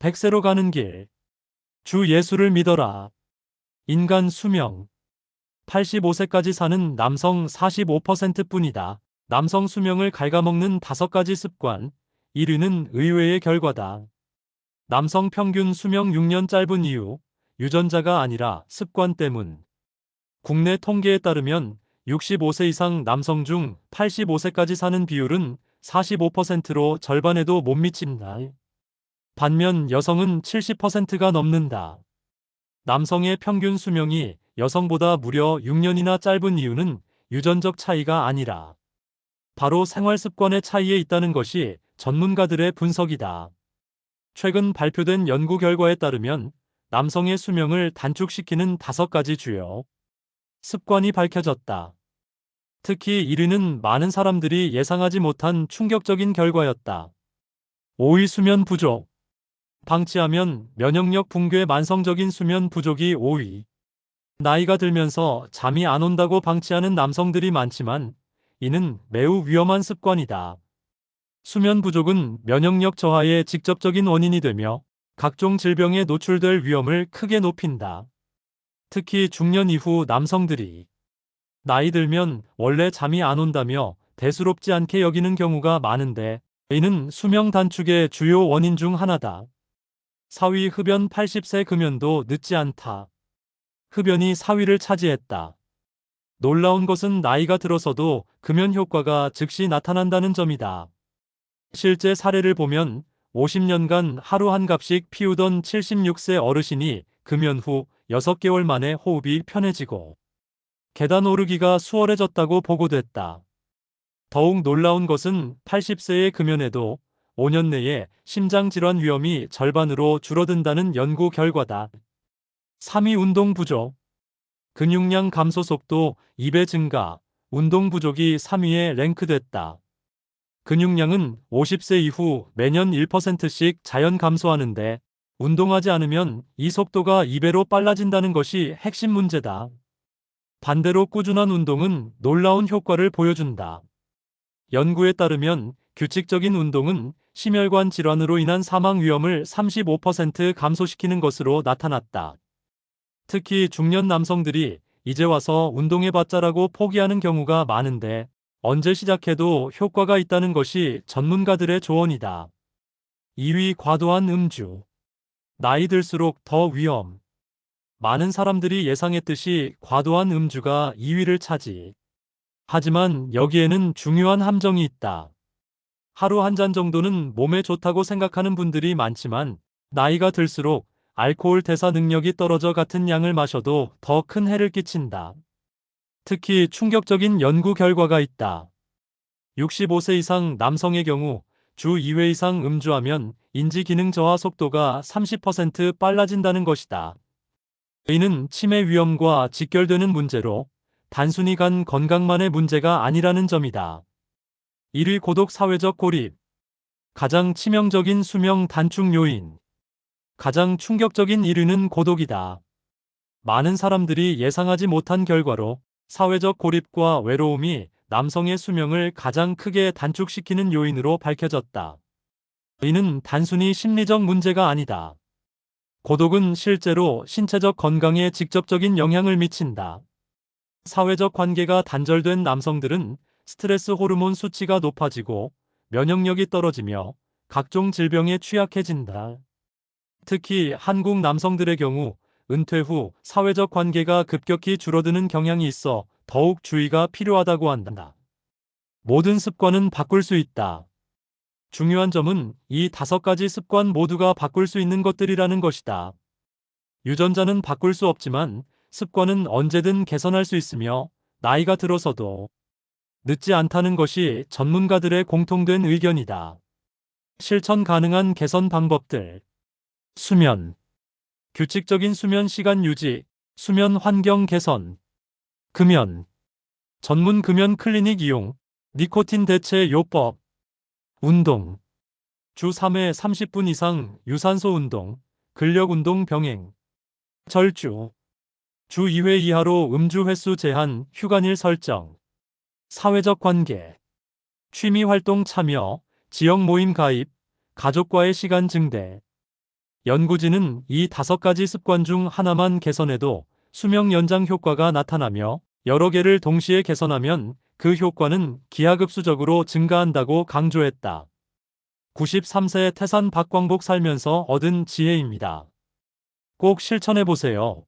백세로 가는 길. 주 예수를 믿어라. 인간 수명. 85세까지 사는 남성 45%뿐이다. 남성 수명을 갉아먹는 5가지 습관. 1위는 의외의 결과다. 남성 평균 수명 6년 짧은 이유. 유전자가 아니라 습관 때문. 국내 통계에 따르면 65세 이상 남성 중 85세까지 사는 비율은 45%로 절반에도 못 미친다. 반면 여성은 70%가 넘는다. 남성의 평균 수명이 여성보다 무려 6년이나 짧은 이유는 유전적 차이가 아니라 바로 생활 습관의 차이에 있다는 것이 전문가들의 분석이다. 최근 발표된 연구 결과에 따르면 남성의 수명을 단축시키는 5가지 주요 습관이 밝혀졌다. 특히 1위는 많은 사람들이 예상하지 못한 충격적인 결과였다. 5위 수면 부족. 방치하면 면역력 붕괴. 만성적인 수면 부족이 5위. 나이가 들면서 잠이 안 온다고 방치하는 남성들이 많지만 이는 매우 위험한 습관이다. 수면 부족은 면역력 저하의 직접적인 원인이 되며 각종 질병에 노출될 위험을 크게 높인다. 특히 중년 이후 남성들이 나이 들면 원래 잠이 안 온다며 대수롭지 않게 여기는 경우가 많은데 이는 수명 단축의 주요 원인 중 하나다. 4위 흡연. 80세 금연도 늦지 않다. 흡연이 4위를 차지했다. 놀라운 것은 나이가 들어서도 금연 효과가 즉시 나타난다는 점이다. 실제 사례를 보면 50년간 하루 한 갑씩 피우던 76세 어르신이 금연 후 6개월 만에 호흡이 편해지고 계단 오르기가 수월해졌다고 보고됐다. 더욱 놀라운 것은 80세의 금연에도 5년 내에 심장질환 위험이 절반으로 줄어든다는 연구 결과다. 3위 운동 부족. 근육량 감소 속도 2배 증가. 운동 부족이 3위에 랭크됐다. 근육량은 50세 이후 매년 1%씩 자연 감소하는데 운동하지 않으면 이 속도가 2배로 빨라진다는 것이 핵심 문제다. 반대로 꾸준한 운동은 놀라운 효과를 보여준다. 연구에 따르면 규칙적인 운동은 심혈관 질환으로 인한 사망 위험을 35% 감소시키는 것으로 나타났다. 특히 중년 남성들이 이제 와서 운동해봤자라고 포기하는 경우가 많은데 언제 시작해도 효과가 있다는 것이 전문가들의 조언이다. 2위 과도한 음주. 나이 들수록 더 위험. 많은 사람들이 예상했듯이 과도한 음주가 2위를 차지. 하지만 여기에는 중요한 함정이 있다. 하루 한 잔 정도는 몸에 좋다고 생각하는 분들이 많지만 나이가 들수록 알코올 대사 능력이 떨어져 같은 양을 마셔도 더 큰 해를 끼친다. 특히 충격적인 연구 결과가 있다. 65세 이상 남성의 경우 주 2회 이상 음주하면 인지 기능 저하 속도가 30% 빨라진다는 것이다. 이는 치매 위험과 직결되는 문제로 단순히 간 건강만의 문제가 아니라는 점이다. 1위 고독. 사회적 고립. 가장 치명적인 수명 단축 요인. 가장 충격적인 1위는 고독이다. 많은 사람들이 예상하지 못한 결과로 사회적 고립과 외로움이 남성의 수명을 가장 크게 단축시키는 요인으로 밝혀졌다. 이는 단순히 심리적 문제가 아니다. 고독은 실제로 신체적 건강에 직접적인 영향을 미친다. 사회적 관계가 단절된 남성들은 스트레스 호르몬 수치가 높아지고 면역력이 떨어지며 각종 질병에 취약해진다. 특히 한국 남성들의 경우 은퇴 후 사회적 관계가 급격히 줄어드는 경향이 있어 더욱 주의가 필요하다고 한다. 모든 습관은 바꿀 수 있다. 중요한 점은 이 5가지 습관 모두가 바꿀 수 있는 것들이라는 것이다. 유전자는 바꿀 수 없지만 습관은 언제든 개선할 수 있으며 나이가 들어서도 늦지 않다는 것이 전문가들의 공통된 의견이다. 실천 가능한 개선 방법들. 수면. 규칙적인 수면 시간 유지, 수면 환경 개선. 금연. 전문 금연 클리닉 이용, 니코틴 대체 요법. 운동. 주 3회 30분 이상 유산소 운동, 근력 운동 병행. 절주. 주 2회 이하로 음주 횟수 제한, 휴관일 설정. 사회적 관계. 취미 활동 참여, 지역 모임 가입, 가족과의 시간 증대. 연구진은 이 5가지 습관 중 하나만 개선해도 수명 연장 효과가 나타나며 여러 개를 동시에 개선하면 그 효과는 기하급수적으로 증가한다고 강조했다. 93세 태산 박광복 살면서 얻은 지혜입니다. 꼭 실천해보세요.